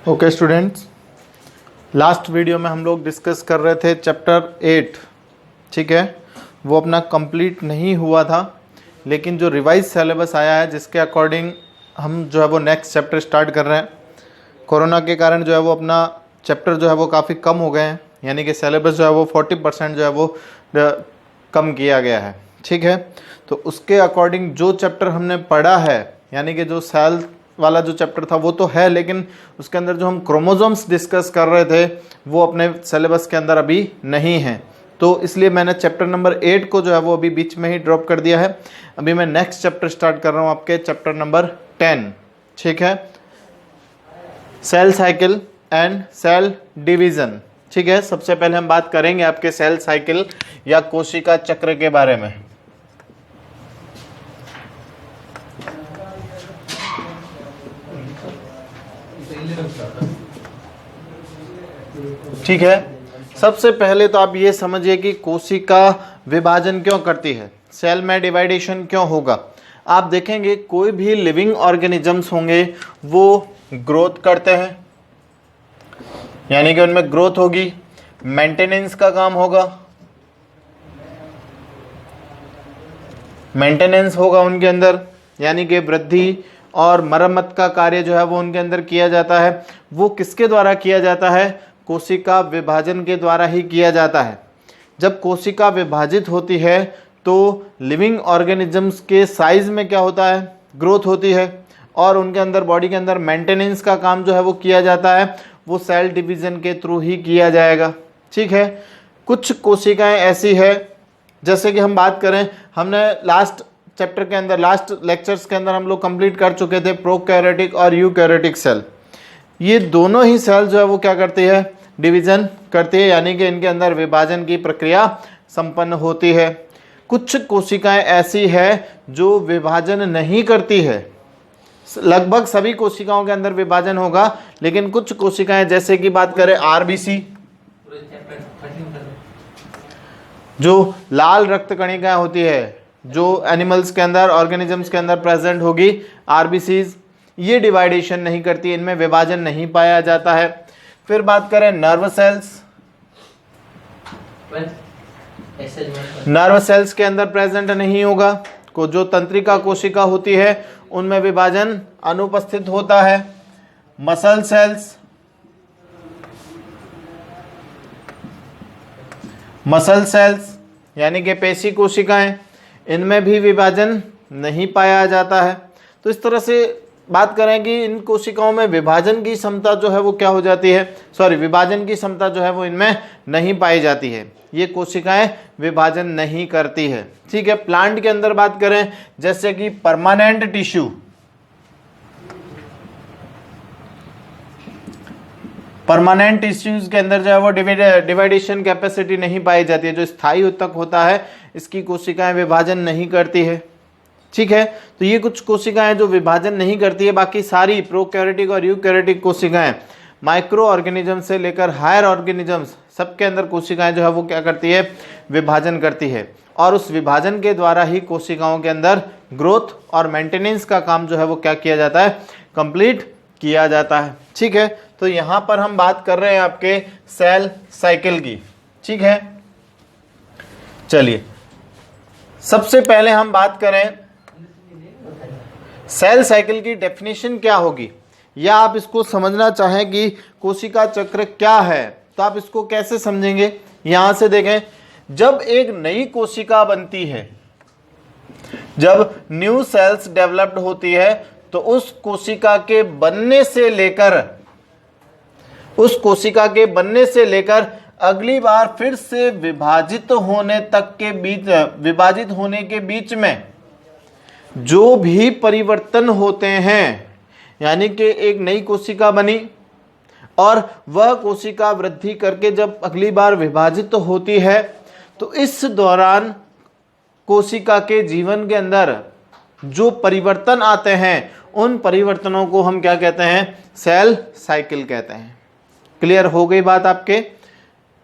Okay students, last video में हम लोग डिस्कस कर रहे थे चैप्टर 8। ठीक है, वो अपना कंप्लीट नहीं हुआ था, लेकिन जो रिवाइज सिलेबस आया है जिसके अकॉर्डिंग हम जो है वो नेक्स्ट चैप्टर स्टार्ट कर रहे हैं। कोरोना के कारण जो है वो अपना चैप्टर जो है वो काफ़ी कम हो गए हैं, यानी कि सिलेबस जो है वो 40% जो है वो कम किया गया है। ठीक है, तो उसके अकॉर्डिंग जो चैप्टर हमने पढ़ा है, यानी कि जो सेल वाला जो चैप्टर था वो तो है, लेकिन उसके अंदर जो हम क्रोमोसोम्स डिस्कस कर रहे थे वो अपने सिलेबस के अंदर अभी नहीं है। तो इसलिए मैंने चैप्टर नंबर 8 को जो है वो अभी बीच में ही ड्रॉप कर दिया है। अभी मैं नेक्स्ट चैप्टर स्टार्ट कर रहा हूँ, आपके चैप्टर नंबर 10। ठीक है, cell cycle and cell division. ठीक है, सबसे पहले हम बात करेंगे आपके सेल साइकिल या कोशिका चक्र के बारे में। ठीक है, सबसे पहले तो आप ये समझिए कि कोशिका विभाजन क्यों करती है, सेल में डिवाइडेशन क्यों होगा। आप देखेंगे कोई भी लिविंग ऑर्गेनिजम्स होंगे वो ग्रोथ करते हैं, यानी कि उनमें ग्रोथ होगी, मेंटेनेंस का काम होगा, मेंटेनेंस होगा उनके अंदर, यानी कि वृद्धि और मरम्मत का कार्य जो है वो उनके अंदर किया जाता है। वो किसके द्वारा किया जाता है? कोशिका विभाजन के द्वारा ही किया जाता है। जब कोशिका विभाजित होती है तो लिविंग ऑर्गेनिजम्स के साइज में क्या होता है? ग्रोथ होती है, और उनके अंदर बॉडी के अंदर मेंटेनेंस का काम जो है वो किया जाता है, वो सेल डिवीज़न के थ्रू ही किया जाएगा। ठीक है, कुछ कोशिकाएं ऐसी है, जैसे कि हम बात करें, हमने लास्ट चैप्टर के अंदर, लास्ट लेक्चर्स के अंदर हम लोग कंप्लीट कर चुके थे प्रोकैरियोटिक और यूकैरियोटिक सेल। ये दोनों ही सेल जो है वो क्या करती है? डिवीज़न करती है, यानी कि इनके अंदर विभाजन की प्रक्रिया संपन्न होती है। कुछ कोशिकाएं ऐसी है जो विभाजन नहीं करती है। लगभग सभी कोशिकाओं के अंदर विभाजन होगा, लेकिन कुछ कोशिकाएं, जैसे कि बात करें आरबीसी, जो लाल रक्त कणिकाएं होती है, जो एनिमल्स के अंदर, ऑर्गेनिजम्स के अंदर प्रेजेंट होगी, आरबीसीज, ये डिवाइडेशन नहीं करती, इनमें विभाजन नहीं पाया जाता है। फिर बात करें नर्व सेल्स, नर्व सेल्स के अंदर प्रेजेंट नहीं होगा। को जो तंत्रिका कोशिका होती है उनमें विभाजन अनुपस्थित होता है। मसल सेल्स, मसल सेल्स यानी कि पेशी कोशिकाएं, इनमें भी विभाजन नहीं पाया जाता है। तो इस तरह से बात करें कि इन कोशिकाओं में विभाजन की क्षमता जो है वो क्या हो जाती है, विभाजन की क्षमता जो है वो इनमें नहीं पाई जाती है। ये कोशिकाएं विभाजन नहीं करती है। ठीक है, प्लांट के अंदर बात करें, जैसे कि परमानेंट टिश्यू, परमानेंट टिश्यूज के अंदर जो है वो डिवाइडेशन कैपेसिटी नहीं पाई जाती है। जो स्थायी ऊतक होता है इसकी कोशिकाएं विभाजन नहीं करती है। ठीक है, तो ये कुछ कोशिकाएं जो विभाजन नहीं करती है। बाकी सारी प्रोकैरियोटिक और यूकैरियोटिक कोशिकाएं, माइक्रो ऑर्गेनिज्म से लेकर हायर ऑर्गेनिजम्स, सबके अंदर कोशिकाएं जो है वो क्या करती है? विभाजन करती है, और उस विभाजन के द्वारा ही कोशिकाओं के अंदर ग्रोथ और मेंटेनेंस का काम जो है वो क्या किया जाता है? कंप्लीट किया जाता है। ठीक है, तो यहाँ पर हम बात कर रहे हैं आपके सेल साइकिल की। ठीक है, चलिए सबसे पहले हम बात करें सेल साइकिल की डेफिनेशन क्या होगी, या आप इसको समझना चाहें कि कोशिका चक्र क्या है तो आप इसको कैसे समझेंगे। यहां से देखें, जब एक नई कोशिका बनती है, जब न्यू सेल्स डेवलप्ड होती है, तो उस कोशिका के बनने से लेकर, उस कोशिका के बनने से लेकर अगली बार फिर से विभाजित होने तक के बीच, विभाजित होने के बीच में जो भी परिवर्तन होते हैं, यानी कि एक नई कोशिका बनी और वह कोशिका वृद्धि करके जब अगली बार विभाजित होती है, तो इस दौरान कोशिका के जीवन के अंदर जो परिवर्तन आते हैं, उन परिवर्तनों को हम क्या कहते हैं? सेल साइकिल कहते हैं। क्लियर हो गई बात आपके?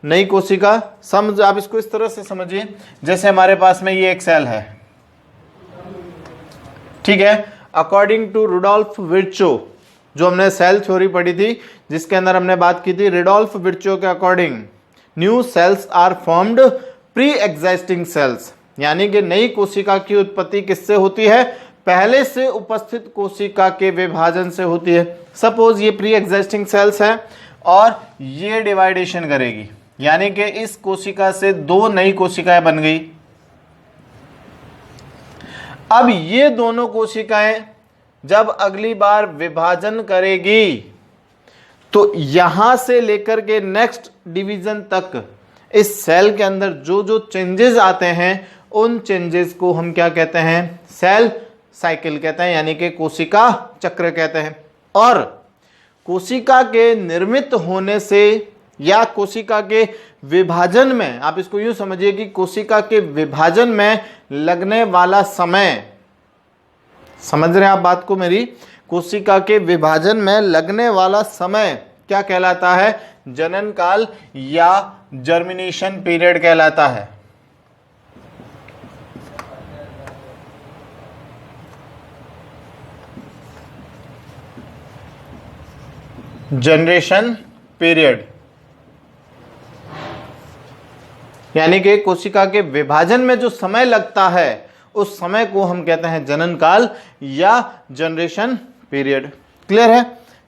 नई कोशिका, समझ, आप इसको इस तरह से समझिए, जैसे हमारे पास में ये एक सेल है। ठीक है, अकॉर्डिंग टू रुडोल्फ विर्चो, जो हमने सेल थ्योरी पढ़ी थी, जिसके अंदर हमने बात की थी रेडोल्फ विर्चो के according new cells are formed pre existing cells, यानी कि नई कोशिका की उत्पत्ति किससे होती है? पहले से उपस्थित कोशिका के विभाजन से होती है। सपोज ये प्री एग्जिस्टिंग सेल्स है और ये डिवाइडेशन करेगी, यानी कि इस कोशिका से दो नई कोशिकाएं बन गई। अब ये दोनों कोशिकाएं जब अगली बार विभाजन करेगी तो यहां से लेकर के नेक्स्ट डिवीजन तक इस सेल के अंदर जो जो चेंजेस आते हैं उन चेंजेस को हम क्या कहते हैं? सेल साइकिल कहते हैं, यानी कि कोशिका चक्र कहते हैं। और कोशिका के निर्मित होने से या कोशिका के विभाजन में, आप इसको यूं समझिए कि कोशिका के विभाजन में लगने वाला समय, समझ रहे हैं आप बात को मेरी? कोशिका के विभाजन में लगने वाला समय क्या कहलाता है? जनन काल या जर्मिनेशन पीरियड कहलाता है। जनरेशन पीरियड, यानी कि कोशिका के विभाजन में जो समय लगता है उस समय को हम कहते हैं जनन काल या जनरेशन पीरियड। क्लियर है?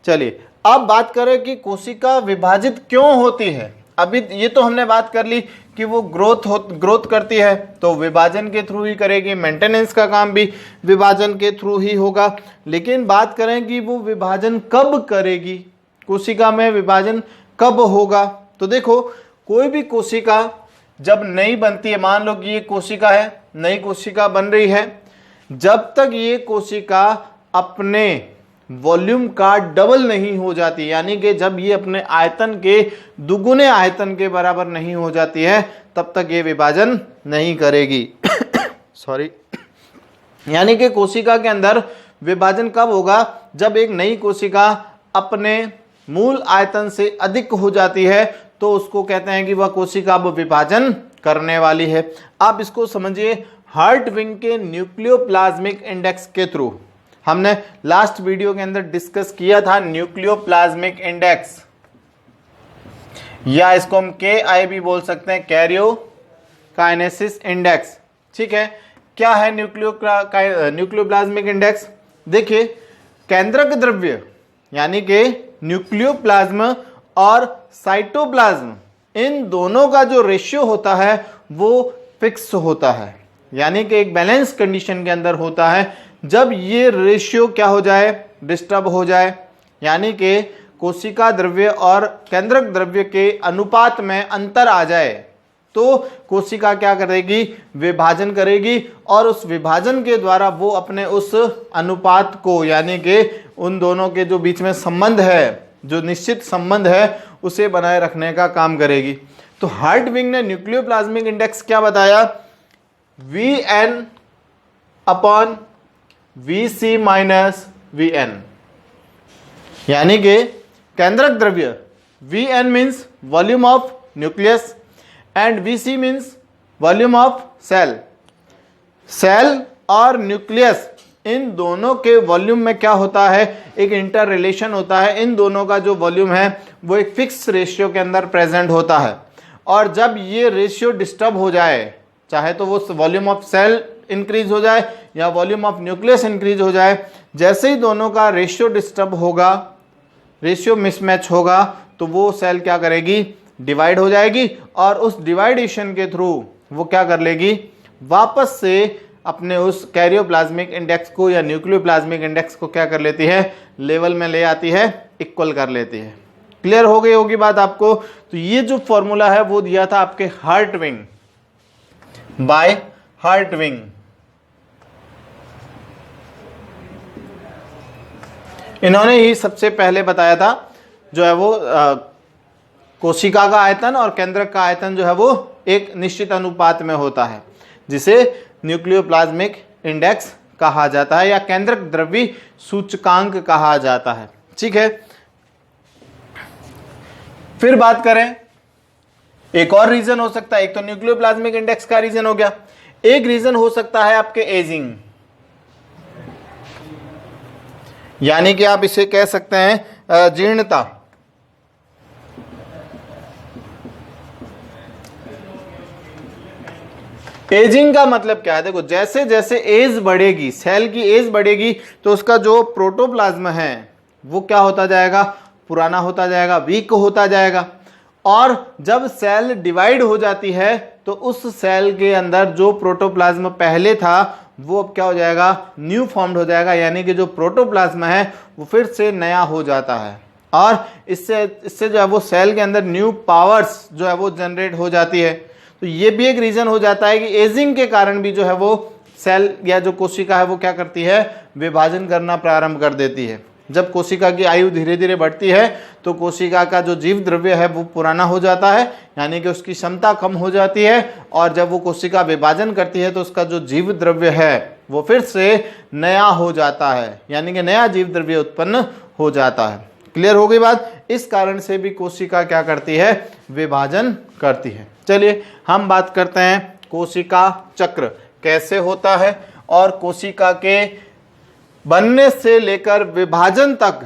चलिए अब बात करें कि कोशिका विभाजित क्यों होती है। अभी ये तो हमने बात कर ली कि वो ग्रोथ करती है तो विभाजन के थ्रू ही करेगी, मेंटेनेंस का काम भी विभाजन के थ्रू ही होगा। लेकिन बात करें कि वो विभाजन कब करेगी, कोशिका में विभाजन कब होगा, तो देखो कोई भी कोशिका जब नई बनती है, मान लो कि ये कोशिका है, नई कोशिका बन रही है, जब तक ये कोशिका अपने वॉल्यूम का डबल नहीं हो जाती, यानी कि जब ये अपने आयतन के दुगुने आयतन के बराबर नहीं हो जाती है, तब तक ये विभाजन नहीं करेगी। सॉरी, यानी कि कोशिका के अंदर विभाजन कब होगा? जब एक नई कोशिका अपने मूल आयतन से अधिक हो जाती है तो उसको कहते हैं कि वह कोशिका अब विभाजन करने वाली है। आप इसको समझिए हर्टविग के न्यूक्लियोप्लाज्मिक इंडेक्स के थ्रू। हमने लास्ट वीडियो के अंदर डिस्कस किया था न्यूक्लियोप्लाज्मिक इंडेक्स, या इसको हम KI भी बोल सकते हैं, कैरियोकाइनेसिस इंडेक्स। ठीक है, क्या है न्यूक्लियोप्लाज्मिक इंडेक्स? देखिए केंद्रक द्रव्य यानी कि न्यूक्लियोप्लाज्म और साइटोप्लाज्म, इन दोनों का जो रेशियो होता है वो फिक्स होता है, यानी कि एक बैलेंस कंडीशन के अंदर होता है। जब ये रेशियो क्या हो जाए? डिस्टर्ब हो जाए, यानी कि कोशिका द्रव्य और केंद्रक द्रव्य के अनुपात में अंतर आ जाए, तो कोशिका क्या करेगी? विभाजन करेगी और उस विभाजन के द्वारा वो अपने उस अनुपात को, यानी कि उन दोनों के जो बीच में संबंध है, जो निश्चित संबंध है, उसे बनाए रखने का काम करेगी। तो हर्टविग ने न्यूक्लियोप्लाज्मिक इंडेक्स क्या बताया? Vn upon Vc minus Vn, यानी कि केंद्रक द्रव्य Vn means volume of nucleus and Vc means volume of cell. Cell और न्यूक्लियस, इन दोनों के वॉल्यूम में क्या होता है? एक इंटर रिलेशन होता है। इन दोनों का जो वॉल्यूम है वो एक फिक्स रेशियो के अंदर प्रेजेंट होता है, और जब ये रेशियो डिस्टर्ब हो जाए, चाहे तो वो वॉल्यूम ऑफ सेल इंक्रीज हो जाए या वॉल्यूम ऑफ न्यूक्लियस इंक्रीज हो जाए, जैसे ही दोनों का रेशियो डिस्टर्ब होगा, रेशियो मिसमैच होगा, तो वो सेल क्या करेगी? डिवाइड हो जाएगी, और उस डिवाइडेशन के थ्रू वो क्या कर लेगी? वापस से अपने उस कैरियोप्लाज्मिक इंडेक्स को या न्यूक्लियोप्लाज्मिक इंडेक्स को क्या कर लेती है? लेवल में ले आती है, इक्वल कर लेती है। क्लियर हो गई होगी बात आपको? तो ये जो फॉर्मूला है वो दिया था आपके हर्टविग, बाय हर्टविग। इन्होंने ही सबसे पहले बताया था, जो है वो कोशिका का आयतन और केंद्रक का आयतन जो है वो एक निश्चित अनुपात में होता है, जिसे न्यूक्लियोप्लाज्मिक इंडेक्स कहा जाता है या केंद्रक द्रव्य सूचकांक कहा जाता है। ठीक है, फिर बात करें, एक और रीजन हो सकता है। एक तो न्यूक्लियोप्लाज्मिक इंडेक्स का रीजन हो गया, एक रीजन हो सकता है आपके एजिंग, यानी कि आप इसे कह सकते हैं जीर्णता। एजिंग का मतलब क्या है? देखो, जैसे जैसे एज बढ़ेगी, सेल की एज बढ़ेगी, तो उसका जो प्रोटोप्लाज्म है वो क्या होता जाएगा? पुराना होता जाएगा, वीक होता जाएगा। और जब सेल डिवाइड हो जाती है तो उस सेल के अंदर जो प्रोटोप्लाज्म पहले था वो अब क्या हो जाएगा? न्यू फॉर्म्ड हो जाएगा। यानी कि जो प्रोटोप्लाज्म है वो फिर से नया हो जाता है, और इससे जो है वो सेल के अंदर न्यू पावर्स जो है वो जनरेट हो जाती है। तो ये भी एक रीजन हो जाता है कि एजिंग के कारण भी जो है वो सेल या जो कोशिका है वो क्या करती है? विभाजन करना प्रारंभ कर देती है। जब कोशिका की आयु धीरे धीरे बढ़ती है तो कोशिका का जो जीव द्रव्य है वो पुराना हो जाता है, यानी कि उसकी क्षमता कम हो जाती है। और जब वो कोशिका विभाजन करती है तो उसका जो जीव द्रव्य है वो फिर से नया हो जाता है, यानी कि नया जीव द्रव्य उत्पन्न हो जाता है। क्लियर हो गई बात? इस कारण से भी कोशिका क्या करती है? विभाजन करती है। चलिए हम बात करते हैं कोशिका चक्र कैसे होता है, और कोशिका के बनने से लेकर विभाजन तक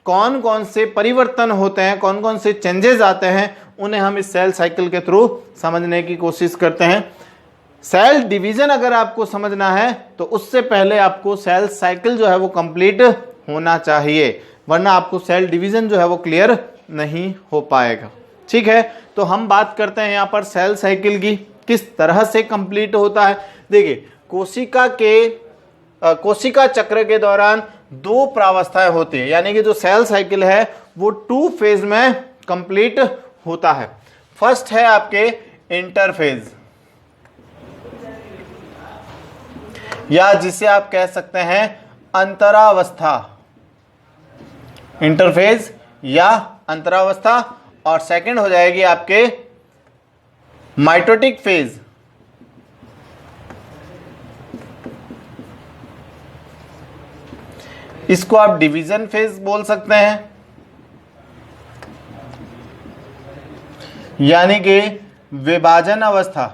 कौन कौन से परिवर्तन होते हैं, कौन कौन से चेंजेस आते हैं, उन्हें हम इस सेल साइकिल के थ्रू समझने की कोशिश करते हैं। सेल डिवीजन अगर आपको समझना है तो उससे पहले आपको सेल साइकिल जो है वो कंप्लीट होना चाहिए, वरना आपको सेल डिवीजन जो है वो क्लियर नहीं हो पाएगा। ठीक है, तो हम बात करते हैं यहाँ पर सेल साइकिल की, किस तरह से कंप्लीट होता है। देखिए, कोशिका चक्र के दौरान दो प्रावस्थाएं होती है, यानी कि जो सेल साइकिल है वो 2 फेज में कंप्लीट होता है। फर्स्ट है आपके इंटरफेज, या जिसे आप कह सकते हैं अंतरावस्था, इंटरफेज या अंतरावस्था। और सेकंड हो जाएगी आपके माइटोटिक फेज, इसको आप डिवीजन फेज बोल सकते हैं, यानी कि विभाजन अवस्था।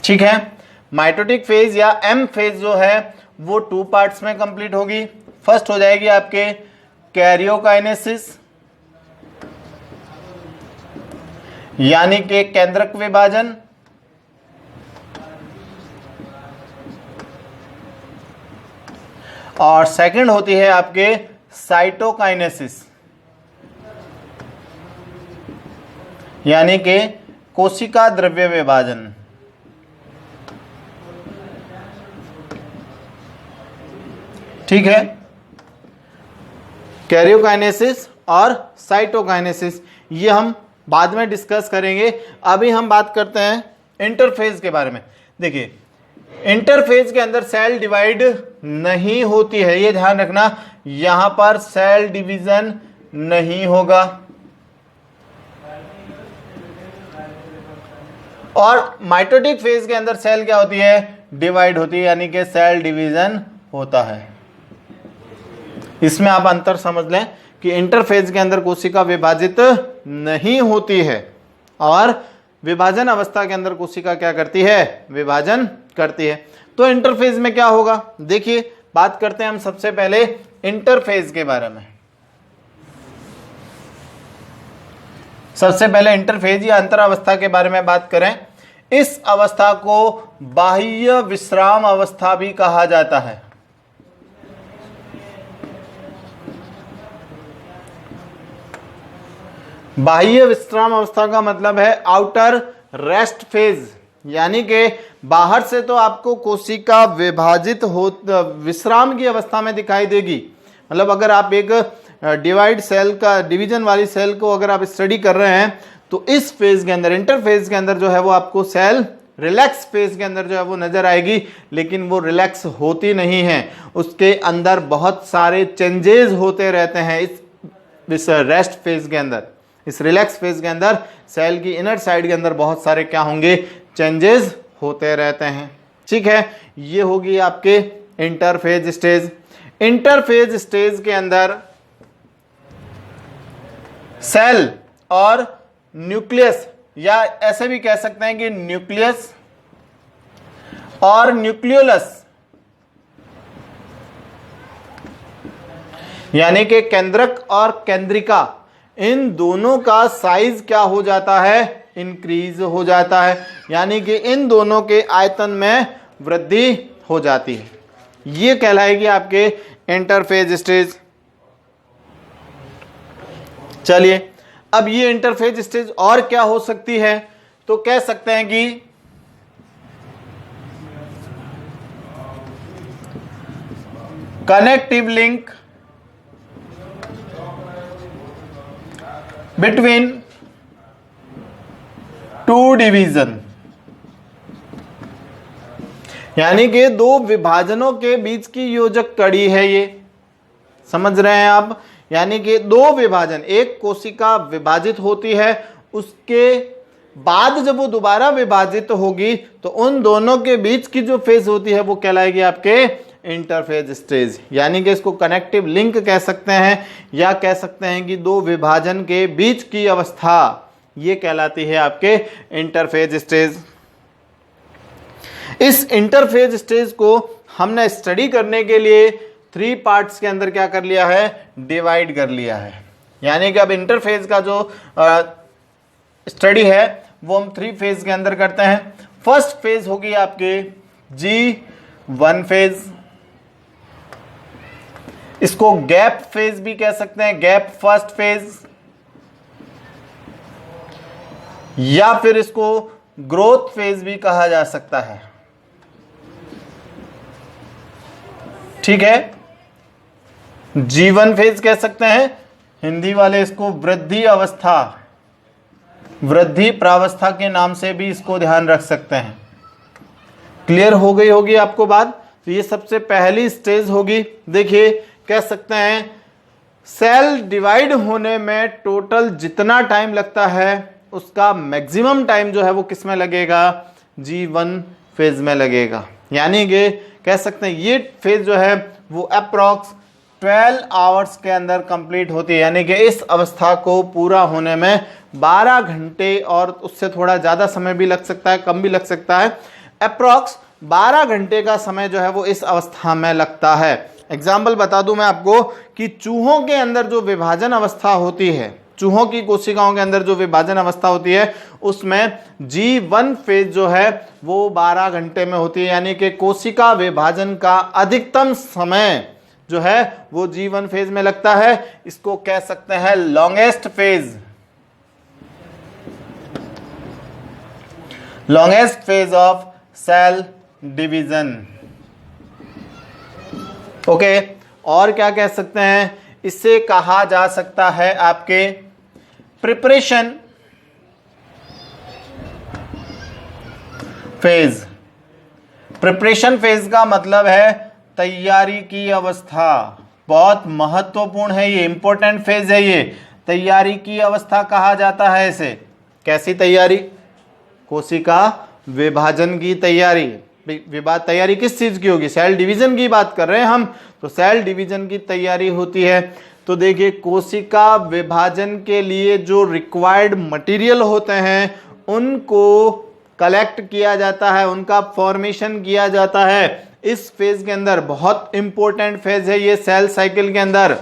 ठीक है, माइटोटिक फेज या एम फेज जो है वो 2 पार्ट्स में कंप्लीट होगी। फर्स्ट हो जाएगी आपके कैरियोकाइनेसिस, यानी कि केंद्रक विभाजन, और सेकंड होती है आपके साइटोकाइनेसिस, यानी कि कोशिका द्रव्य विभाजन। ठीक है, कैरियोकाइनेसिस और साइटोकाइनेसिस ये हम बाद में डिस्कस करेंगे। अभी हम बात करते हैं इंटरफेज के बारे में। देखिए, इंटरफेज के अंदर सेल डिवाइड नहीं होती है, ये ध्यान रखना, यहां पर सेल डिवीजन नहीं होगा। और माइटोटिक फेज के अंदर सेल क्या होती है? डिवाइड होती है, यानी कि सेल डिवीजन होता है। इसमें आप अंतर समझ लें कि इंटरफेज के अंदर कोशिका विभाजित नहीं होती है, और विभाजन अवस्था के अंदर कोशिका क्या करती है? विभाजन करती है। तो इंटरफेज में क्या होगा? देखिए, बात करते हैं हम सबसे पहले इंटरफेज के बारे में। सबसे पहले इंटरफेज या अंतरावस्था के बारे में बात करें। इस अवस्था को बाह्य विश्राम अवस्था भी कहा जाता है। बाह्य विश्राम अवस्था का मतलब है आउटर रेस्ट फेज, यानी कि बाहर से तो आपको कोशिका विभाजित हो विश्राम की अवस्था में दिखाई देगी। मतलब अगर आप एक डिवाइड सेल का, डिवीजन वाली सेल को अगर आप स्टडी कर रहे हैं तो इस फेज के अंदर, इंटरफेज के अंदर जो है वो आपको सेल रिलैक्स फेज के अंदर जो है वो नजर आएगी, लेकिन वो रिलैक्स होती नहीं है, उसके अंदर बहुत सारे चेंजेस होते रहते हैं। इस रेस्ट फेज के अंदर, इस रिलैक्स फेज के अंदर सेल की इनर साइड के अंदर बहुत सारे क्या होंगे? चेंजेस होते रहते हैं। ठीक है, ये होगी आपके इंटरफेज स्टेज। इंटरफेज स्टेज के अंदर सेल और न्यूक्लियस, या ऐसे भी कह सकते हैं कि न्यूक्लियस और न्यूक्लियोलस यानी कि केंद्रक और केंद्रिका, इन दोनों का साइज क्या हो जाता है? इंक्रीज हो जाता है, यानी कि इन दोनों के आयतन में वृद्धि हो जाती है। ये कहलाएगी आपके इंटरफेज स्टेज। चलिए, अब ये इंटरफेज स्टेज और क्या हो सकती है? तो कह सकते हैं कि connective link between two division, यानी कि दो विभाजनों के बीच की योजक कड़ी है ये, समझ रहे हैं आप? यानी कि दो विभाजन, एक कोशिका विभाजित होती है, उसके बाद जब वो दोबारा विभाजित होगी तो उन दोनों के बीच की जो फेज होती है वो कहलाएगी आपके इंटरफेज स्टेज। यानी कि इसको कनेक्टिव लिंक कह सकते हैं, या कह सकते हैं कि दो विभाजन के बीच की अवस्था, ये कहलाती है आपके इंटरफेज स्टेज। इस इंटरफेज स्टेज को हमने स्टडी करने के लिए 3 पार्ट्स के अंदर क्या कर लिया है? डिवाइड कर लिया है। यानी कि अब इंटरफेज का जो स्टडी है वो हम 3 फेज के अंदर करते हैं। फर्स्ट फेज होगी आपके G1 फेज, इसको गैप फेज भी कह सकते हैं, गैप फर्स्ट फेज, या फिर इसको ग्रोथ फेज भी कहा जा सकता है। ठीक है, G1 फेज कह सकते हैं, हिंदी वाले इसको वृद्धि अवस्था, वृद्धि प्रावस्था के नाम से भी इसको ध्यान रख सकते हैं। क्लियर हो गई होगी आपको बात? तो ये सबसे पहली स्टेज होगी। देखिए, कह सकते हैं सेल डिवाइड होने में टोटल जितना टाइम लगता है उसका मैक्सिमम टाइम जो है वो किस में लगेगा? G1 फेज में लगेगा। यानी कि कह सकते हैं ये फेज जो है वो अप्रॉक्स 12 आवर्स के अंदर कंप्लीट होती है। यानी कि इस अवस्था को पूरा होने में 12 घंटे और उससे थोड़ा ज़्यादा समय भी लग सकता है, कम भी लग सकता है। अप्रॉक्स 12 घंटे का समय जो है वो इस अवस्था में लगता है। एग्जाम्पल बता दूं मैं आपको कि चूहों के अंदर जो विभाजन अवस्था होती है, चूहों की कोशिकाओं के अंदर जो विभाजन अवस्था होती है उसमें G1 फेज जो है वो 12 घंटे में होती है। यानी कि कोशिका विभाजन का अधिकतम समय जो है वो G1 फेज में लगता है। इसको कह सकते हैं longest phase, longest phase of cell division. Okay, और क्या कह सकते हैं? इससे कहा जा सकता है आपके प्रिपरेशन फेज। प्रिपरेशन फेज का मतलब है तैयारी की अवस्था। बहुत महत्वपूर्ण है ये, इंपॉर्टेंट फेज है ये। तैयारी की अवस्था कहा जाता है इसे। कैसी तैयारी? कोशिका विभाजन की तैयारी। तैयारी किस चीज की होगी? सेल डिवीजन की बात कर रहे हैं हम, तो सेल डिवीजन की तैयारी होती है। तो देखिए, कोशिका विभाजन के लिए जो रिक्वायर्ड मटेरियल होते हैं उनको कलेक्ट किया जाता है, उनका फॉर्मेशन किया जाता है इस फेज के अंदर। बहुत इंपॉर्टेंट फेज है ये सेल साइकिल के अंदर।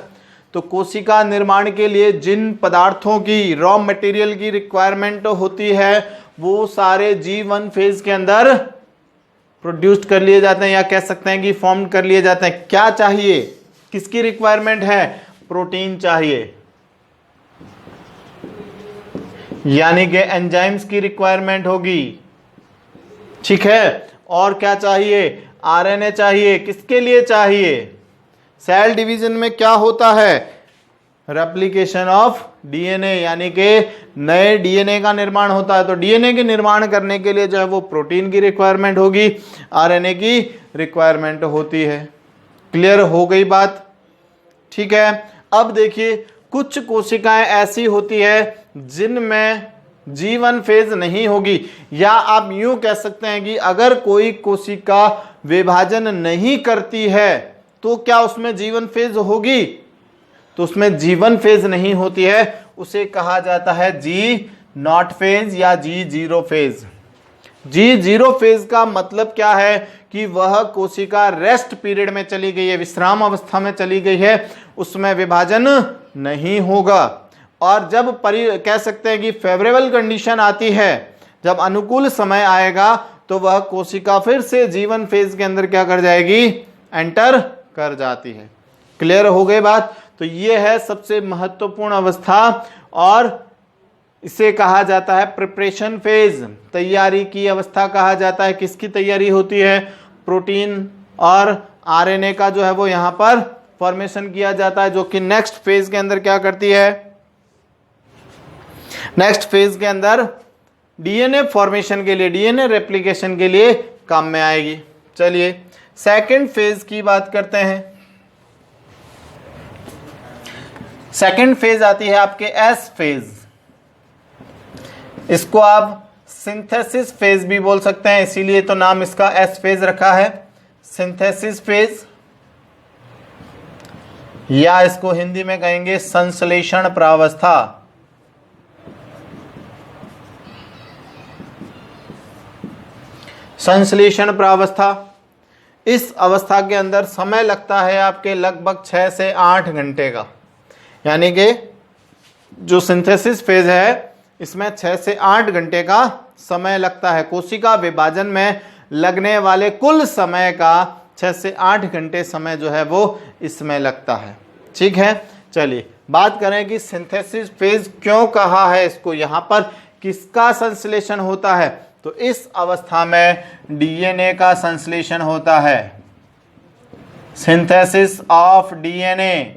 तो कोशिका निर्माण के लिए जिन पदार्थों की, रॉ मटेरियल की रिक्वायरमेंट होती है वो सारे G1 फेज के अंदर प्रोड्यूस्ड कर लिए जाते हैं, या कह सकते हैं कि फॉर्म कर लिए जाते हैं। क्या चाहिए? किसकी रिक्वायरमेंट है? प्रोटीन चाहिए, यानी कि एंजाइम्स की रिक्वायरमेंट होगी। ठीक है, और क्या चाहिए? आरएनए चाहिए। किसके लिए चाहिए? सेल डिवीजन में क्या होता है? रेप्लिकेशन ऑफ डीएनए, यानी कि नए डीएनए का निर्माण होता है। तो डीएनए के निर्माण करने के लिए जो है वो प्रोटीन की रिक्वायरमेंट होगी, आरएनए की रिक्वायरमेंट होती है। क्लियर हो गई बात? ठीक है, अब देखिए, कुछ कोशिकाएं ऐसी होती है जिनमें G1 फेज नहीं होगी, या आप यूं कह सकते हैं कि अगर कोई कोशिका विभाजन नहीं करती है तो क्या उसमें G1 फेज होगी? तो उसमें G1 फेज नहीं होती है, उसे कहा जाता है G0 फेज या G0 फेज। जी जीरो फेज का मतलब क्या है कि वह कोशिका रेस्ट पीरियड में चली गई है, विश्राम अवस्था में चली गई है, उसमें विभाजन नहीं होगा। और जब कह सकते हैं कि फेवरेबल कंडीशन आती है, जब अनुकूल समय आएगा, तो वह कोशिका फिर से जीवन फेज के अंदर क्या कर जाएगी, एंटर कर जाती है। क्लियर हो गई बात। तो ये है सबसे महत्वपूर्ण अवस्था और इसे कहा जाता है प्रिपरेशन फेज, तैयारी की अवस्था कहा जाता है। किसकी तैयारी होती है, प्रोटीन और आरएनए का जो है वो यहां पर फॉर्मेशन किया जाता है, जो कि नेक्स्ट फेज के अंदर क्या करती है, नेक्स्ट फेज के अंदर डीएनए फॉर्मेशन के लिए, डीएनए रेप्लिकेशन के लिए काम में आएगी। चलिए सेकंड फेज की बात करते हैं। सेकंड फेज आती है आपके एस फेज, इसको आप सिंथेसिस फेज भी बोल सकते हैं, इसीलिए तो नाम इसका एस फेज रखा है, सिंथेसिस फेज, या इसको हिंदी में कहेंगे संश्लेषण प्रावस्था। संश्लेषण प्रावस्था, इस अवस्था के अंदर समय लगता है आपके लगभग 6 से 8 घंटे का, यानी कि जो सिंथेसिस फेज है इसमें 6 से 8 घंटे का समय लगता है। कोशिका विभाजन में लगने वाले कुल समय का 6 से 8 घंटे समय जो है वो इसमें लगता है। ठीक है, चलिए बात करें कि सिंथेसिस फेज क्यों कहा है इसको, यहाँ पर किसका संश्लेषण होता है, तो इस अवस्था में डीएनए का संश्लेषण होता है, सिंथेसिस ऑफ डीएनए,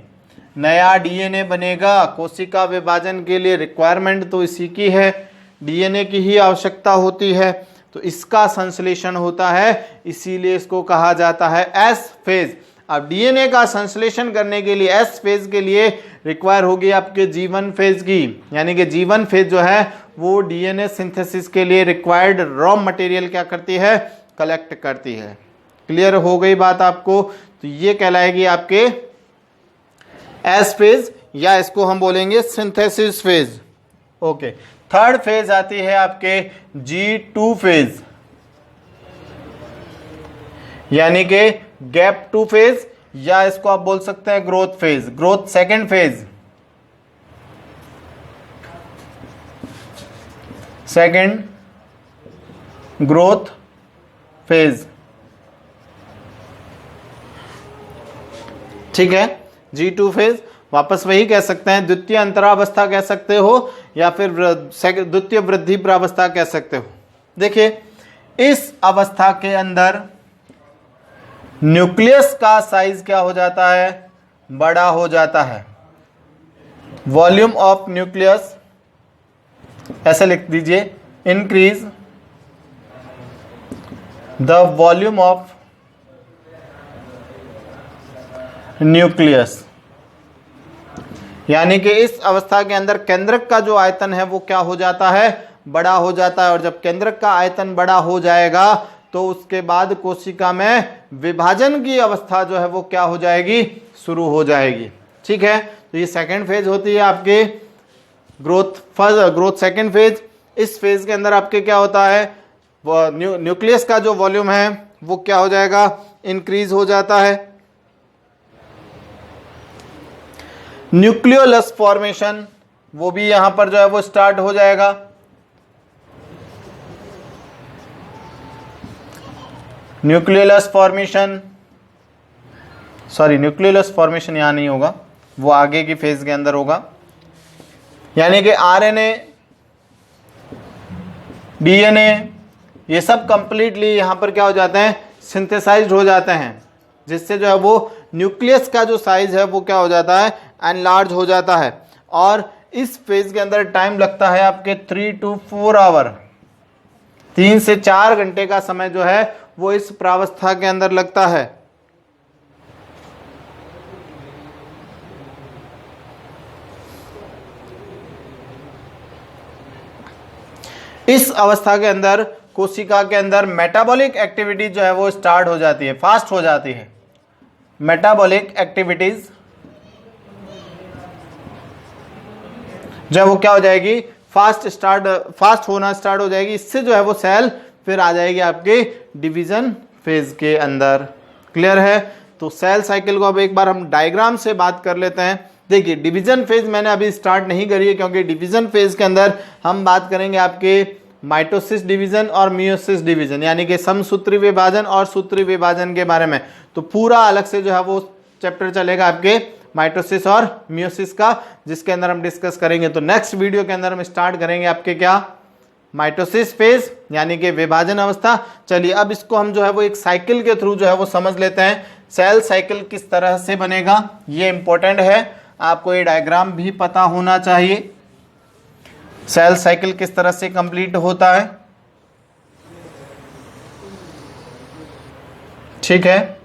नया डीएनए बनेगा। कोशिका विभाजन के लिए रिक्वायरमेंट तो इसी की है, डीएनए की ही आवश्यकता होती है, तो इसका संश्लेषण होता है, इसीलिए इसको कहा जाता है एस फेज। अब डीएनए का संश्लेषण करने के लिए एस फेज के लिए रिक्वायर होगी आपके जीवन फेज की, यानी कि जीवन फेज जो है वो डीएनए सिंथेसिस के लिए रिक्वायर्ड रॉ मटेरियल क्या करती है, कलेक्ट करती है। क्लियर हो गई बात आपको। तो ये कहलाएगी आपके एस फेज, या इसको हम बोलेंगे synthesis phase. Okay, third phase आती है आपके G2 फेज, यानी कि गैप 2 फेज, या इसको आप बोल सकते हैं growth phase, growth second phase, second growth phase. ठीक है, G2 फेज वापस वही कह सकते हैं, द्वितीय अंतरावस्था कह सकते हो, या फिर द्वितीय वृद्धि प्रावस्था कह सकते हो। देखिए इस अवस्था के अंदर न्यूक्लियस का साइज क्या हो जाता है, बड़ा हो जाता है। वॉल्यूम ऑफ न्यूक्लियस, ऐसे लिख दीजिए, increase the volume of nucleus, यानी कि इस अवस्था के अंदर केंद्रक का जो आयतन है वो क्या हो जाता है, बड़ा हो जाता है। और जब केंद्रक का आयतन बड़ा हो जाएगा तो उसके बाद कोशिका में विभाजन की अवस्था जो है वो क्या हो जाएगी, शुरू हो जाएगी। ठीक है, तो ये सेकंड फेज होती है आपके ग्रोथ सेकंड फेज। इस फेज के अंदर आपके क्या होता है, न्यूक्लियस का जो वॉल्यूम है वो क्या हो जाएगा, इंक्रीज हो जाता है। न्यूक्लियोलस फॉर्मेशन वो भी यहां पर जो है वो स्टार्ट हो जाएगा। Nucleolus formation, sorry nucleolus formation यहां नहीं होगा, वो आगे की फेज के अंदर होगा, यानी कि आरएनए, डीएनए, ये सब कंप्लीटली यहां पर क्या हो जाते हैं, सिंथेसाइज्ड हो जाते हैं, जिससे जो है वो न्यूक्लियस का जो साइज है वो क्या हो जाता है, एनलार्ज हो जाता है। और इस फेज के अंदर टाइम लगता है आपके 3 to 4 आवर, 3 से 4 घंटे का समय जो है वो इस प्रावस्था के अंदर लगता है। इस अवस्था के अंदर कोशिका के अंदर मेटाबॉलिक एक्टिविटी जो है वो स्टार्ट हो जाती है, फास्ट हो जाती है। मेटाबॉलिक एक्टिविटीज जो है वो क्या हो जाएगी, फास्ट होना स्टार्ट हो जाएगी। इससे जो है वो सेल फिर आ जाएगी आपके डिवीजन फेज के अंदर। क्लियर है? तो सेल साइकिल को अब एक बार हम डायग्राम से बात कर लेते हैं। देखिए डिवीजन फेज मैंने अभी स्टार्ट नहीं करी है, क्योंकि डिवीजन फेज के अंदर हम बात करेंगे आपके माइटोसिस डिवीजन और मियोसिस डिवीजन, यानी कि समसूत्री विभाजन और सूत्री विभाजन के बारे में। तो पूरा अलग से जो है वो चैप्टर चलेगा आपके माइटोसिस और मियोसिस का, जिसके अंदर हम डिस्कस करेंगे। तो नेक्स्ट वीडियो के अंदर हम स्टार्ट करेंगे आपके क्या, माइटोसिस फेज यानी कि विभाजन अवस्था। चलिए अब इसको हम जो है वो एक साइकिल के थ्रू जो है वो समझ लेते हैं। सेल साइकिल किस तरह से बनेगा ये इंपॉर्टेंट है, आपको ये डायग्राम भी पता होना चाहिए। सेल साइकिल किस तरह से कंप्लीट होता है, ठीक है।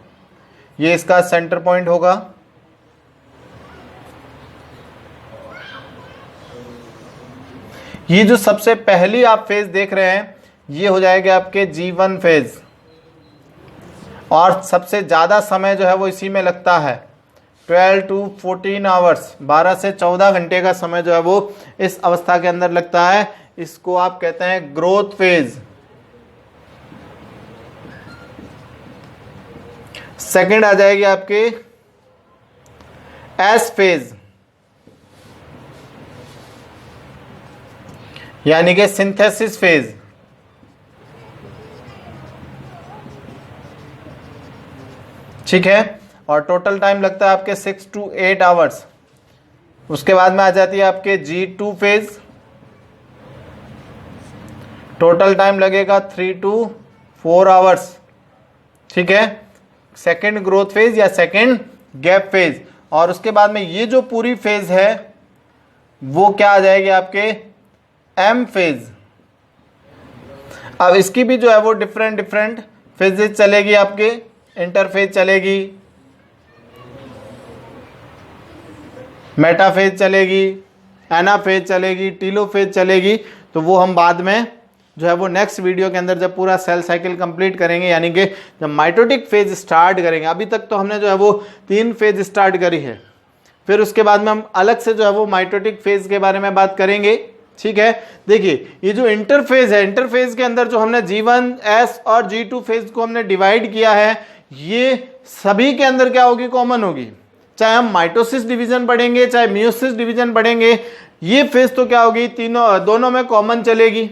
ये इसका सेंटर पॉइंट होगा, ये जो सबसे पहली आप फेज देख रहे हैं ये हो जाएगा आपके G1 फेज, और सबसे ज़्यादा समय जो है वो इसी में लगता है 12 to 14 आवर्स, 12 से 14 घंटे का समय जो है वो इस अवस्था के अंदर लगता है। इसको आप कहते हैं ग्रोथ फेज। सेकंड आ जाएगी आपके एस फेज, यानी कि सिंथेसिस फेज। ठीक है, और टोटल टाइम लगता है आपके 6 to 8 आवर्स। उसके बाद में आ जाती है आपके G2 फेज, टोटल टाइम लगेगा 3 to 4 आवर्स। ठीक है, सेकेंड ग्रोथ फेज या सेकेंड गैप फेज। और उसके बाद में ये जो पूरी फेज है वो क्या आ जाएगी आपके एम फेज। अब इसकी भी जो है वो डिफरेंट फेजेज चलेगी, आपके इंटरफेज चलेगी, मेटाफेज चलेगी, एनाफेज चलेगी, टीलोफेज चलेगी। तो वो हम बाद में जो है वो नेक्स्ट वीडियो के अंदर जब पूरा सेल साइकिल कंप्लीट करेंगे, यानी कि जब माइटोटिक फेज स्टार्ट करेंगे। अभी तक तो हमने जो है वो 3 फेज स्टार्ट करी है, फिर उसके बाद में हम अलग से जो है वो माइटोटिक फेज के बारे में बात करेंगे। ठीक है, देखिए ये जो इंटरफेज है, इंटरफेज के अंदर जो हमने G1, S और G2 फेज को हमने डिवाइड किया है, ये सभी के अंदर क्या होगी, कॉमन होगी। चाहे हम माइटोसिस डिवीजन पढ़ेंगे चाहे मियोसिस डिवीजन पढ़ेंगे, ये फेज तो क्या होगी, दोनों में कॉमन चलेगी।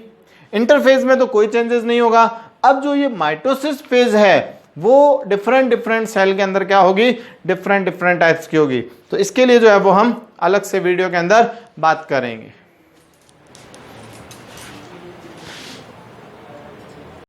इंटरफेज में तो कोई चेंजेस नहीं होगा। अब जो ये माइटोसिस फेज है वो डिफरेंट सेल के अंदर क्या होगी, डिफरेंट टाइप्स की होगी। तो इसके लिए जो है वो हम अलग से वीडियो के अंदर बात करेंगे।